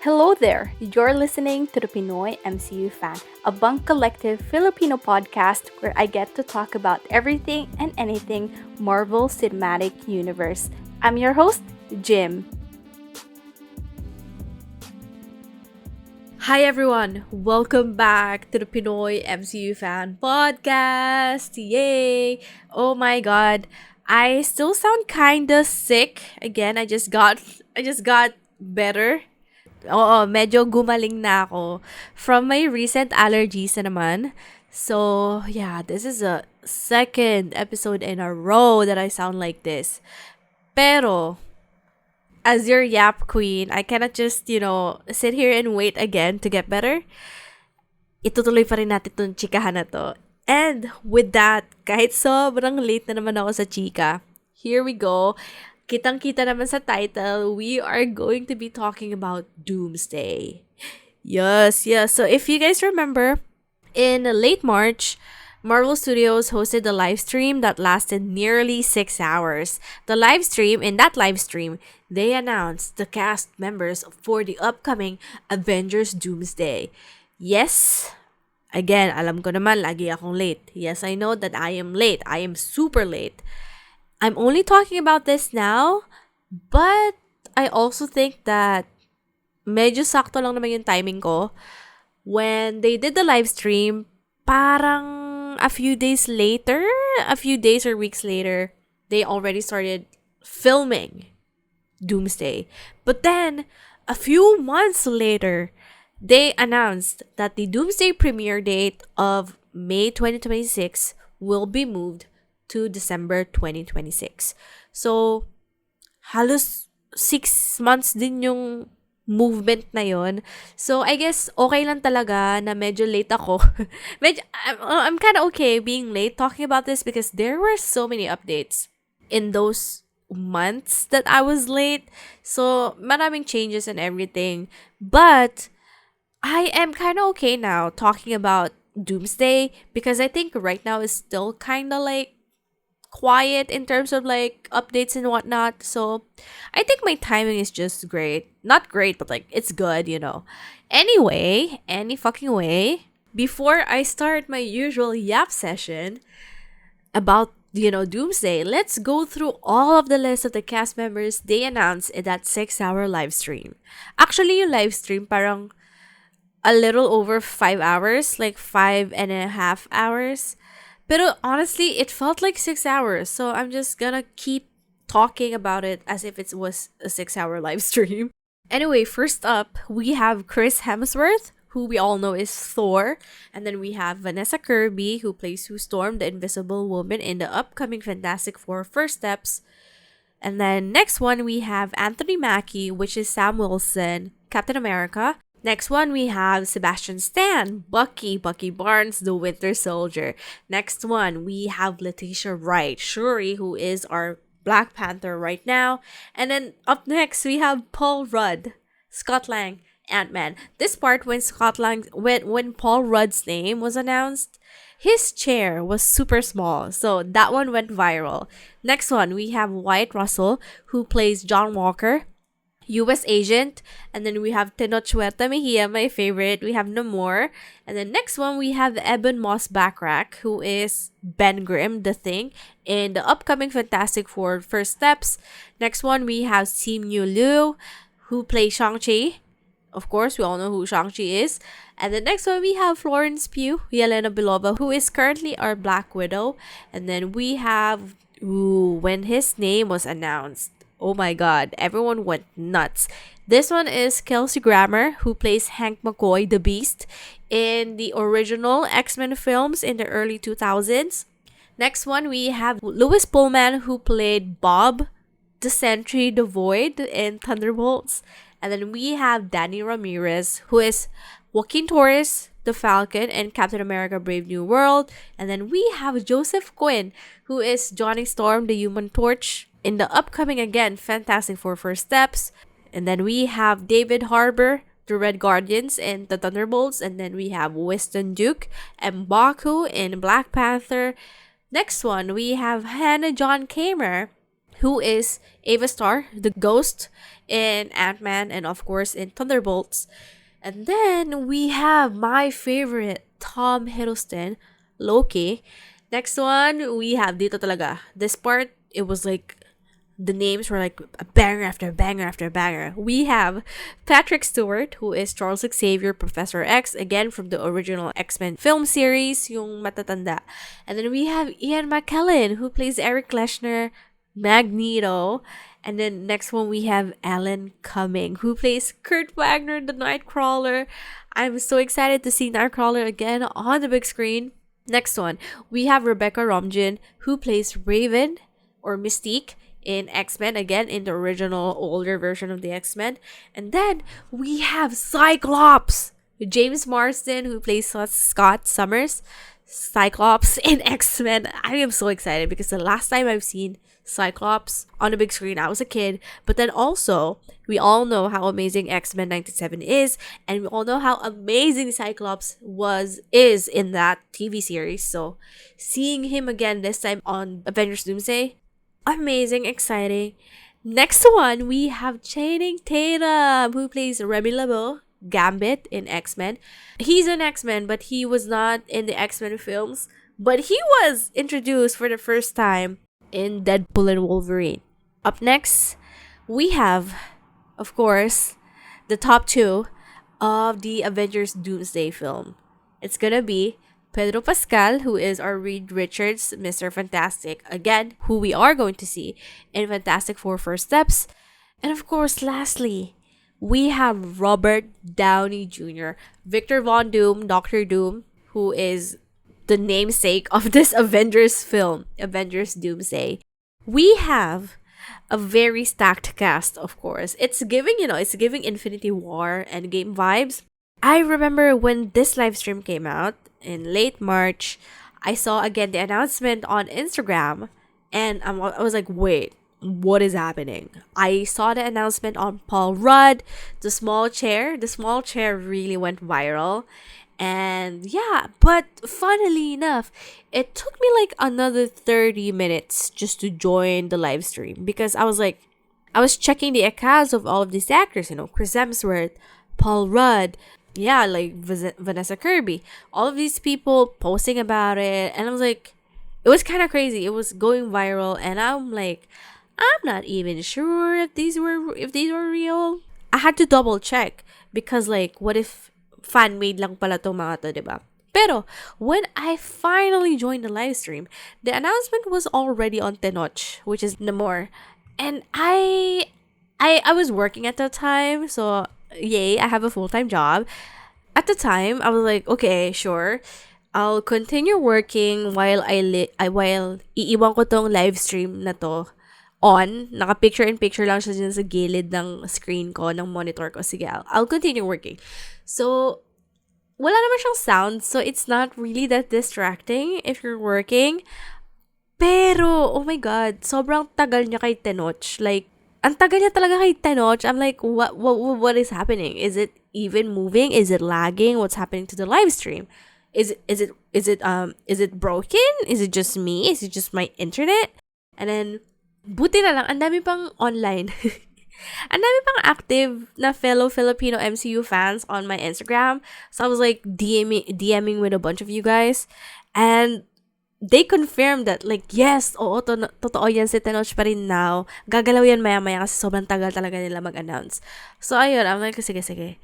Hello there! You're listening to the Pinoy MCU Fan, a bunk collective Filipino podcast where I get to talk about everything and anything Marvel Cinematic Universe. I'm your host, Jim. Hi everyone! Welcome back to the Pinoy MCU Fan podcast! Yay! Oh my god, I still sound kinda sick. Again, I just got better. Oo, medyo gumaling na ako from my recent allergies na naman. So, yeah, this is a second episode in a row that I sound like this. Pero, as your yap queen, I cannot just, sit here and wait again to get better. Itutuloy pa rin natin itong chikahan na to. And with that, kahit sobrang late na naman ako sa chika, here we go. Kitang-kita naman sa title, we are going to be talking about Doomsday. Yes, yes. So if you guys remember, in late March, Marvel Studios hosted a live stream that lasted nearly 6 hours. In that live stream, they announced the cast members for the upcoming Avengers Doomsday. Yes, again, alam ko naman, lagi akong late. Yes, I know that I am late. I am super late. I'm only talking about this now, but I also think that medyo sakto lang naman yung timing ko. When they did the live stream, parang a few days or weeks later, they already started filming Doomsday. But then, a few months later, they announced that the Doomsday premiere date of May 2026 will be moved to December 2026. So, halos 6 months din yung movement na yon. So, I guess okay lang talaga na medyo late ako. I'm kind of okay being late talking about this because there were so many updates in those months that I was late. So, maraming changes and everything. But, I am kind of okay now talking about Doomsday because I think right now is still kind of like quiet in terms of like updates and whatnot. So I think my timing is just great. Not great, but like it's good. Anyway, any fucking way, before I start my usual yap session about Doomsday, let's go through all of the list of the cast members they announced in that 6 hour live stream. Actually, yung live stream parang a little over 5 hours, like 5.5 hours. But honestly, it felt like 6 hours. So I'm just gonna keep talking about it as if it was a 6 hour live stream. Anyway, first up, we have Chris Hemsworth, who we all know is Thor. And then we have Vanessa Kirby, who plays Sue Storm, the Invisible Woman in the upcoming Fantastic Four First Steps. And then next one, we have Anthony Mackie, which is Sam Wilson, Captain America. Next one, we have Sebastian Stan, Bucky Barnes, the Winter Soldier. Next one, we have Letitia Wright, Shuri, who is our Black Panther right now. And then up next, we have Paul Rudd, Scott Lang, Ant-Man. This part when Paul Rudd's name was announced, his chair was super small, so that one went viral. Next one, we have Wyatt Russell, who plays John Walker, U.S. agent, and then we have Tenoch Huerta Mejia, my favorite. We have Namor, and then next one we have Eben Moss Backrack, who is Ben Grimm, the Thing, in the upcoming Fantastic Four First Steps. Next one we have Simu Liu, who plays Shang-Chi. Of course, we all know who Shang-Chi is. And the next one we have Florence Pugh, Yelena Belova, who is currently our Black Widow. And then we have, when his name was announced, oh my god, everyone went nuts. This one is Kelsey Grammer, who plays Hank McCoy, the Beast, in the original X-Men films in the early 2000s. Next one, we have Louis Pullman, who played Bob, the Sentry, the Void in Thunderbolts. And then we have Danny Ramirez, who is Joaquin Torres, the Falcon, and Captain America Brave New World. And then we have Joseph Quinn, who is Johnny Storm, the Human Torch, in the upcoming, again, Fantastic Four First Steps. And then we have David Harbour, the Red Guardians, and the Thunderbolts. And then we have Winston Duke and M'Baku in Black Panther. Next one, we have Hannah John Kamer, who is Ava Star, the ghost in Ant-Man and of course in Thunderbolts. And then we have my favorite, Tom Hiddleston, Loki. Next one, we have dito talaga. This part, it was like the names were like a banger after banger after banger. We have Patrick Stewart, who is Charles Xavier, Professor X, again from the original X-Men film series, yung matatanda. And then we have Ian McKellen, who plays Eric Leshner, Magneto. And then next one we have Alan Cumming, who plays Kurt Wagner, the Nightcrawler. I'm so excited to see Nightcrawler again on the big screen. Next one, we have Rebecca Romijn, who plays Raven or Mystique in X-Men, again in the original older version of the X-Men. And then we have Cyclops, James Marsden, who plays Scott Summers, Cyclops in X-Men. I am so excited because the last time I've seen Cyclops on the big screen, I was a kid. But then also, we all know how amazing X-Men 97 is, and we all know how amazing Cyclops is in that TV series. So, seeing him again this time on Avengers Doomsday, amazing, exciting. Next one, we have Channing Tatum, who plays Remy LeBeau, Gambit in X-Men. He's an X-Men, but he was not in the X-Men films. But he was introduced for the first time in Deadpool and Wolverine. Up next, we have, of course, the top two of the Avengers Doomsday film. It's gonna be Pedro Pascal, who is our Reed Richards, Mr. Fantastic, again, who we are going to see in Fantastic Four First Steps. And of course, lastly, we have Robert Downey Jr., Victor Von Doom, Doctor Doom, who is the namesake of this Avengers film, Avengers Doomsday. We have a very stacked cast, of course. It's giving Infinity War and Game vibes. I remember when this live stream came out in late March, I saw again the announcement on Instagram, and I was like, wait, what is happening? I saw the announcement on Paul Rudd, the small chair. The small chair really went viral. And yeah, but funnily enough, it took me like another 30 minutes just to join the live stream because I was checking the accounts of all of these actors, Chris Hemsworth, Paul Rudd, yeah, like Vanessa Kirby, all of these people posting about it. And I was like, it was kind of crazy. It was going viral. And I'm like, I'm not even sure if these were real. I had to double check because like, what if fan-made lang pala tong mga to, diba? Pero, when I finally joined the live stream, the announcement was already on Tenoch, which is Namor. And I was working at that time, so yay, I have a full-time job. At the time, I was like, okay, sure. I'll continue working while while iiwan ko tong live stream na to on. Naka-picture-in-picture lang siya dyan sa gilid ng screen ko, ng monitor ko. Sige, I'll continue working. So, wala naman siyang sound, so it's not really that distracting if you're working. Pero, oh my God, sobrang tagal niya kay Tenoch. Like, ang tagal niya talaga kay Tenoch. I'm like, what is happening? Is it even moving? Is it lagging? What's happening to the live stream? Is it broken? Is it just me? Is it just my internet? And then, buti na lang, ang dami pang online. Ang dami pang active na fellow Filipino MCU fans on my Instagram. So I was like DMing with a bunch of you guys. And they confirmed that like, yes, oo, totoo yan si Tenoch pa rin now. Gagalaw yan maya-maya kasi sobrang tagal talaga nila mag-announce. So ayun, I'm like, sige.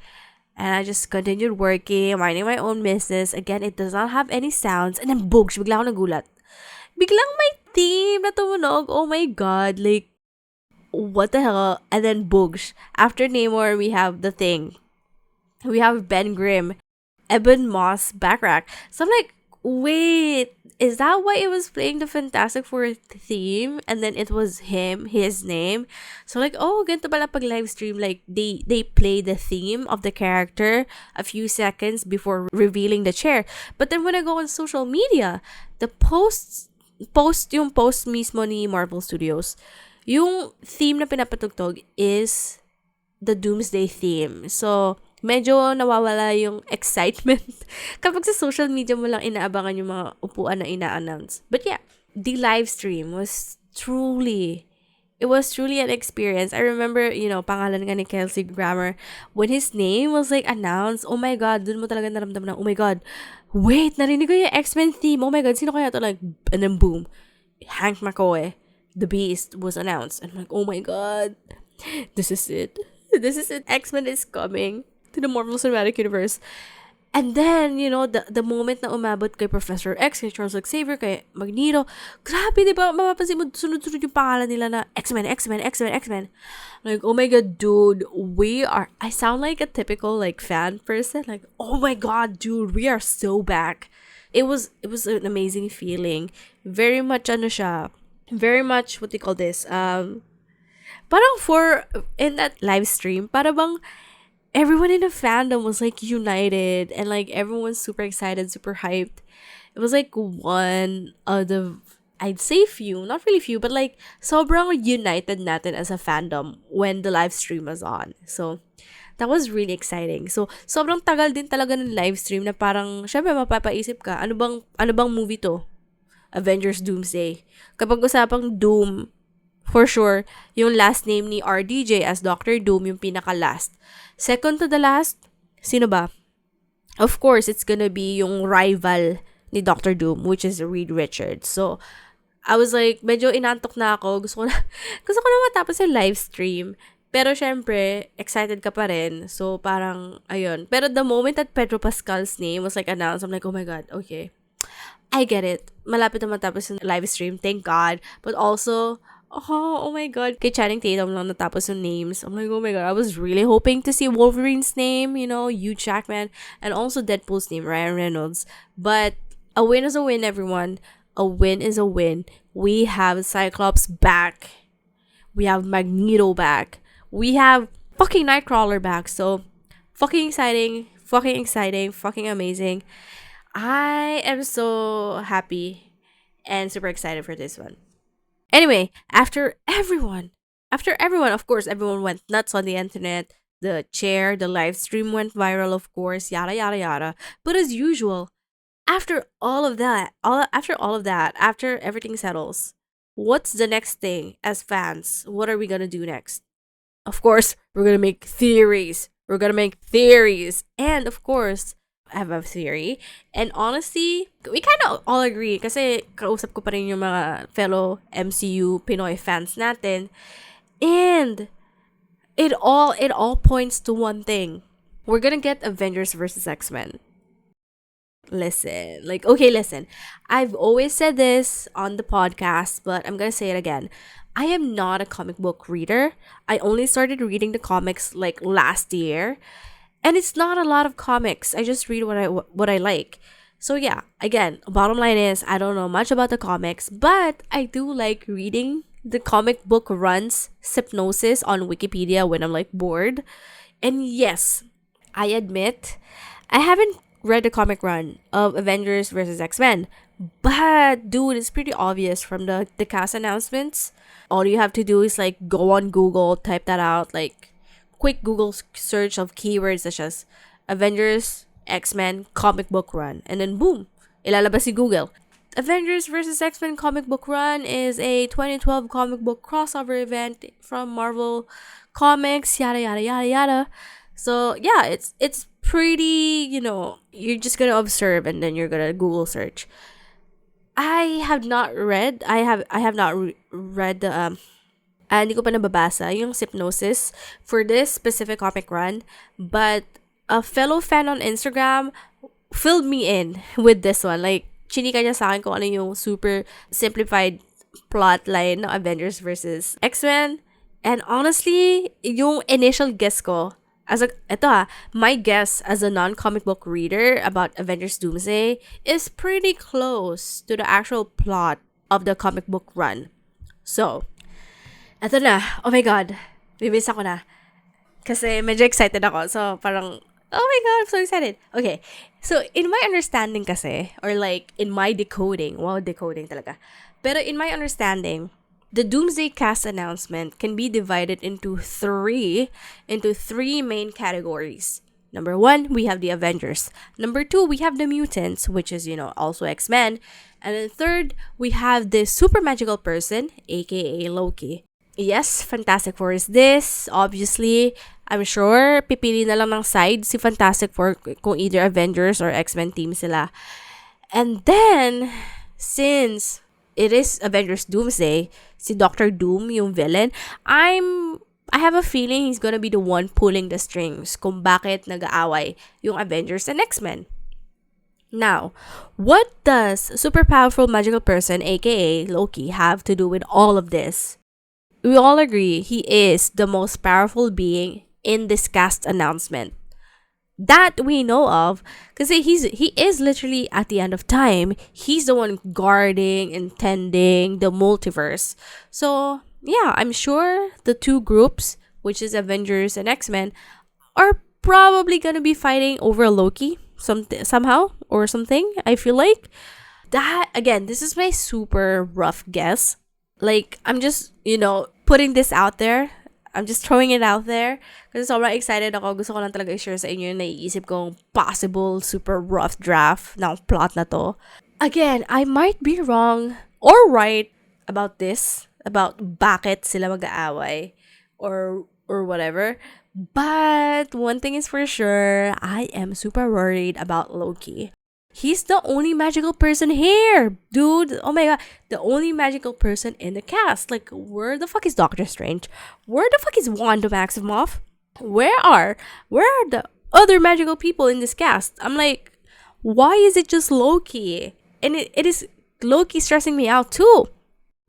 And I just continued working, minding my own business. Again, it does not have any sounds. And then, boogs, bigla ako nagulat. Biglang may theme na tumunog. Oh my God, like, what the hell? And then Boogs. After Namor, we have The Thing. We have Ben Grimm, Eben Moss, Backrack. So I'm like, wait, is that why it was playing the Fantastic Four theme? And then it was his name. So like, oh, ganito pala pag live stream. Like, they play the theme of the character a few seconds before revealing the chair. But then when I go on social media, the post mismo ni Marvel Studios, yung theme na pinapatugtog is the Doomsday theme. So, medyo nawawala yung excitement kapag sa social media mo lang inaabangan yung mga upuan na ina-announce. But yeah, the live stream was truly It was truly an experience. I remember, pangalan nga ni Kelsey Grammer, when his name was like announced, oh my God, dun mo talaga naramdaman na, oh my God, wait, narinig ko yung X-Men theme. Oh my God, sino kaya to? Like, and then boom, Hank McCoy, the Beast, was announced. And I'm like, oh my God, this is it. This is it. X-Men is coming to the Marvel Cinematic Universe. And then, the moment na umabot kay Professor X, kay Charles Xavier, kay Magneto, grabe, di ba? Mapapansin mo, sunod-sunod yung pangalan nila na X-Men, X-Men, X-Men, X-Men. Like, oh my God, dude, I sound like a typical, like, fan person. Like, oh my God, dude, we are so back. It was an amazing feeling. Very much, very much, what do you call this? Parang in that live stream, parang bang, everyone in the fandom was like united and like everyone's super excited, super hyped. It was like one of the, I'd say few, not really few, but like sobrang united natin as a fandom when the live stream was on. So that was really exciting. So sobrang tagal din talaga ng live stream na parang syempre mapapaisip ka, ano bang movie to? Avengers Doomsday. Kapag usapang Doom, for sure, yung last name ni RDJ as Doctor Doom, yung pinaka-last. Second to the last, sino ba? Of course, it's gonna be yung rival ni Doctor Doom, which is Reed Richards. So, I was like, medyo inantok na ako. Gusto ko na matapos yung live stream. Pero syempre, excited ka pa rin. So, parang, ayun. Pero the moment that Pedro Pascal's name was like announced, I'm like, oh my God, okay. I get it. Malapit na matapos yung live stream. Thank God. But also, oh my God. Kay Channing Tatum lang natapos yung names. I'm like, oh my God. I was really hoping to see Wolverine's name, Hugh Jackman, and also Deadpool's name, Ryan Reynolds. But a win is a win, everyone. A win is a win. We have Cyclops back. We have Magneto back. We have fucking Nightcrawler back. So, fucking exciting, fucking amazing. I am so happy and super excited for this one. Anyway, after everyone, of course, everyone went nuts on the internet. The live stream went viral, of course, yada, yada, yada. But as usual, after all of that, after everything settles, what's the next thing as fans? What are we gonna do next? Of course, we're gonna make theories. And of course, I have a theory. And honestly, we kind of all agree kasi kausap ko pa rin yung mga fellow MCU Pinoy fans natin. And it all points to one thing. We're gonna get Avengers versus X-Men. Listen. I've always said this on the podcast, but I'm gonna say it again. I am not a comic book reader. I only started reading the comics like last year. And it's not a lot of comics. I just read what I like. So yeah, again, bottom line is I don't know much about the comics, but I do like reading the comic book runs synopsis on Wikipedia when I'm like bored. And yes, I admit I haven't read the comic run of Avengers versus X-Men, but dude, it's pretty obvious from the cast announcements. All you have to do is like go on Google, type that out, like quick Google search of keywords such as Avengers, X-Men, comic book run. And then boom, ilalabas si Google. Avengers vs. X-Men comic book run is a 2012 comic book crossover event from Marvel Comics, yada, yada, yada, yada. So yeah, it's pretty, you're just gonna observe and then you're gonna Google search. I have not read the hindi ko pa nababasa yung synopsis for this specific comic run, but a fellow fan on Instagram filled me in with this one. Like, chinika niya sa akin kung ano yung super simplified plot line ng Avengers versus X-Men. And honestly, yung initial guess ko, my guess as a non-comic book reader about Avengers Doomsday is pretty close to the actual plot of the comic book run. So, eto na. Oh my God. Bibis ako na. Kasi medyo excited ako. So, parang, oh my God, I'm so excited. Okay. So, in my understanding kasi, or like, in my decoding, wow, decoding talaga. Pero in my understanding, the Doomsday cast announcement can be divided into three main categories. Number 1, we have the Avengers. Number 2, we have the mutants, which is, also X-Men. And then third, we have the super magical person, aka Loki. yes, Fantastic Four is this. Obviously, I'm sure pipili na lang ng side si Fantastic Four kung either Avengers or X-Men team sila. And then, since it is Avengers Doomsday, si Doctor Doom yung villain, I have a feeling he's gonna be the one pulling the strings kung bakit nag-aaway yung Avengers and X-Men. Now, what does super powerful magical person, aka Loki, have to do with all of this? We all agree he is the most powerful being in this cast announcement that we know of, because he is literally at the end of time. He's the one guarding and tending the multiverse. So yeah, I'm sure the two groups, which is Avengers and X-Men, are probably gonna be fighting over Loki somehow or something. I feel like that, again, this is my super rough guess. Like, I'm just, putting this out there. I'm just throwing it out there kasi sobrang excited ako. Gusto ko lang talaga i-share sa inyo yung naiisip kong possible super rough draft ng plot na to. Again, I might be wrong or right about this, about bakit sila mag-aaway or whatever. But one thing is for sure, I am super worried about Loki. He's the only magical person here, dude. Oh my god, the only magical person in the cast. Like, where the fuck is Doctor Strange? Where the fuck is Wanda Maximoff? Where are the other magical people in this cast? I'm like, why is it just Loki? And it is Loki stressing me out too.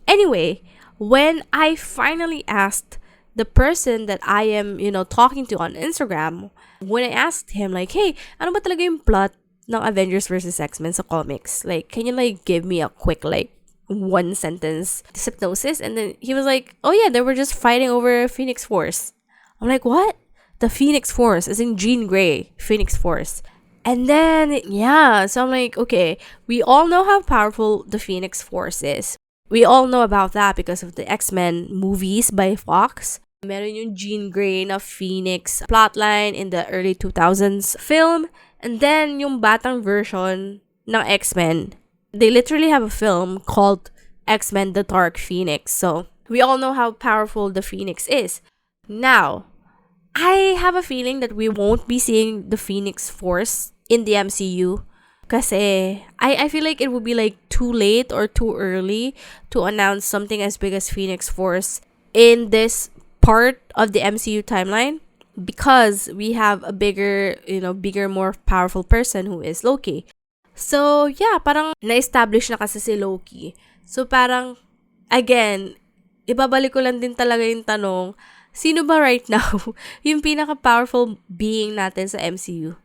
Anyway, when I finally asked the person that I am, talking to on Instagram, when I asked him like, hey, ano ba talaga yung plot ng Avengers versus X-Men sa comics? Like, can you give me a quick one sentence synopsis? And then he was like, oh yeah, they were just fighting over Phoenix Force. I'm like, what? The Phoenix Force, as in Jean Grey Phoenix Force. And then yeah, so I'm like, okay, we all know how powerful the Phoenix Force is. We all know about that because of the X-Men movies by Fox. Meron yung Jean Grey na Phoenix plotline in the early 2000s film. And then, yung batang version ng X-Men, they literally have a film called X-Men The Dark Phoenix. So, we all know how powerful the Phoenix is. Now, I have a feeling that we won't be seeing the Phoenix Force in the MCU. Kasi, I feel like it would be too late or too early to announce something as big as Phoenix Force in this part of the MCU timeline. Because we have a bigger, more powerful person who is Loki. So, yeah, parang na-establish na kasi si Loki. So, parang, again, ibabalik ko lang din talaga yung tanong, sino ba right now yung pinaka-powerful being natin sa MCU?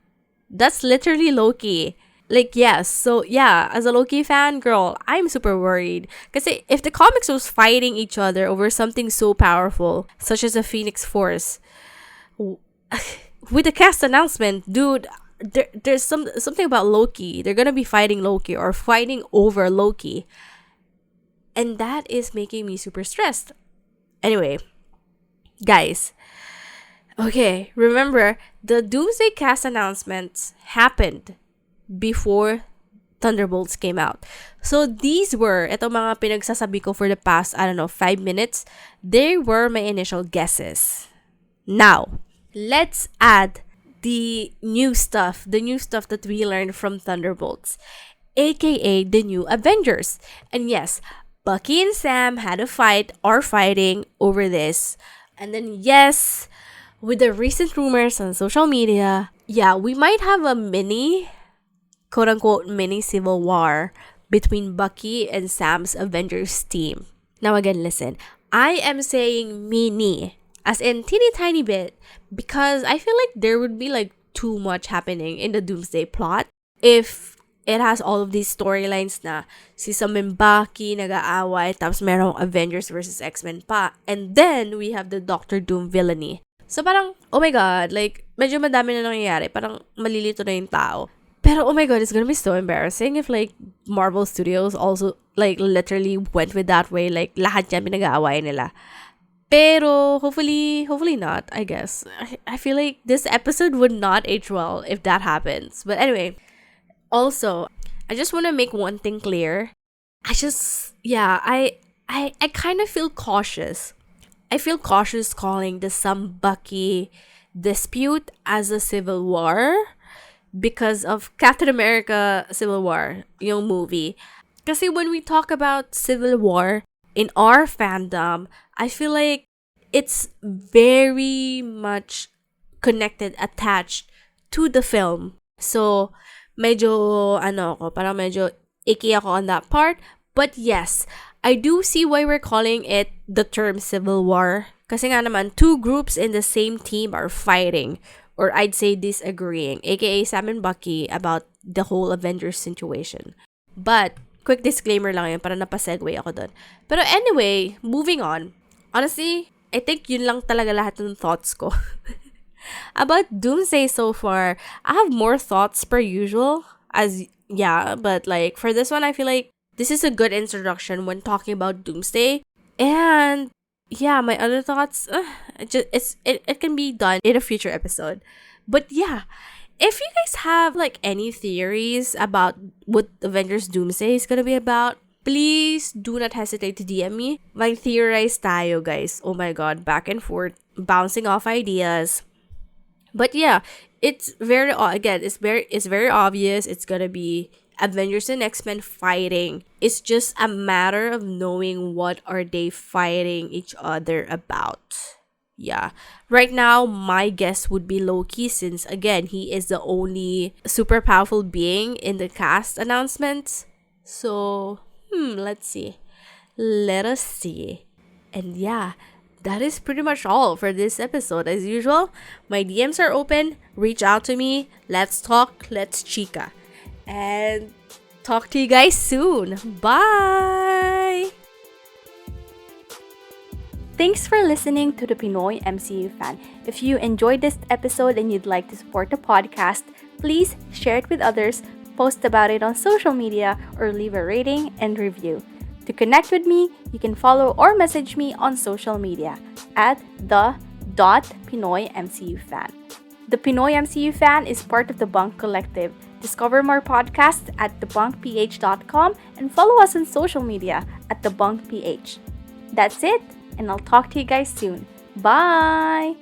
That's literally Loki. Yes. So, yeah, as a Loki fan, girl, I'm super worried. Kasi if the comics was fighting each other over something so powerful, such as a Phoenix Force, with the cast announcement, dude, there's something about Loki. They're gonna be fighting Loki or fighting over Loki. And that is making me super stressed. Anyway, guys, okay, remember, the Doomsday cast announcements happened before Thunderbolts came out. So these were, ito mga pinagsasabi ko for the past, 5 minutes, they were my initial guesses. Now, let's add the new stuff that we learned from Thunderbolts, aka the new Avengers. And yes, Bucky and Sam had a fight or fighting over this. And then yes, with the recent rumors on social media, yeah, we might have a mini, quote-unquote, mini civil war between Bucky and Sam's Avengers team. Now again, listen, I am saying mini, as in teeny tiny bit, because I feel like there would be too much happening in the Doomsday plot if it has all of these storylines na si Sam and Bucky nag-aaway, tapos merong Avengers versus X-Men pa, and then we have the Doctor Doom villainy. So parang, oh my god, medyo madami na nangyayari, parang malilito na yung tao. Pero oh my god, it's gonna be so embarrassing if Marvel Studios also literally went with that way, lahat yan pinag-aaway nila. Pero hopefully not, I guess. I feel like this episode would not age well if that happens. But anyway, also, I just want to make one thing clear. I kind of feel cautious I feel cautious calling the Sam Bucky dispute as a civil war because of Captain America Civil War, yung movie. Kasi when we talk about Civil War in our fandom, I feel like it's very much connected, attached to the film. So, medyo, parang medyo icky ako on that part. But yes, I do see why we're calling it the term Civil War. Kasi nga naman, two groups in the same team are fighting, or I'd say disagreeing, aka Sam and Bucky, about the whole Avengers situation. But, quick disclaimer lang yun, para napasegue ako dun. Pero anyway, moving on. Honestly, I think yun lang talaga lahat ng thoughts ko. About Doomsday so far, I have more thoughts per usual. But like, for this one, I feel like this is a good introduction when talking about Doomsday. And yeah, my other thoughts, it can be done in a future episode. But yeah, if you guys have like any theories about what Avengers Doomsday is gonna be about, please do not hesitate to DM me. Mag-theorize tayo, guys. Oh my god, back and forth, bouncing off ideas. But yeah, it's very obvious it's gonna be Avengers and X-Men fighting. It's just a matter of knowing what are they fighting each other about. Yeah. Right now, my guess would be Loki, since again, he is the only super powerful being in the cast announcements. So, let's see. Let us see. And yeah, that is pretty much all for this episode. As usual, my DMs are open. Reach out to me. Let's talk. Let's chica. And talk to you guys soon. Bye! Thanks for listening to the Pinoy MCU Fan. If you enjoyed this episode and you'd like to support the podcast, please share it with others, post about it on social media, or leave a rating and review. To connect with me, you can follow or message me on social media at the.PinoyMCUFan. The Pinoy MCU Fan is part of the Bunk Collective. Discover more podcasts at thebunkph.com and follow us on social media at thebunkph. That's it, and I'll talk to you guys soon. Bye!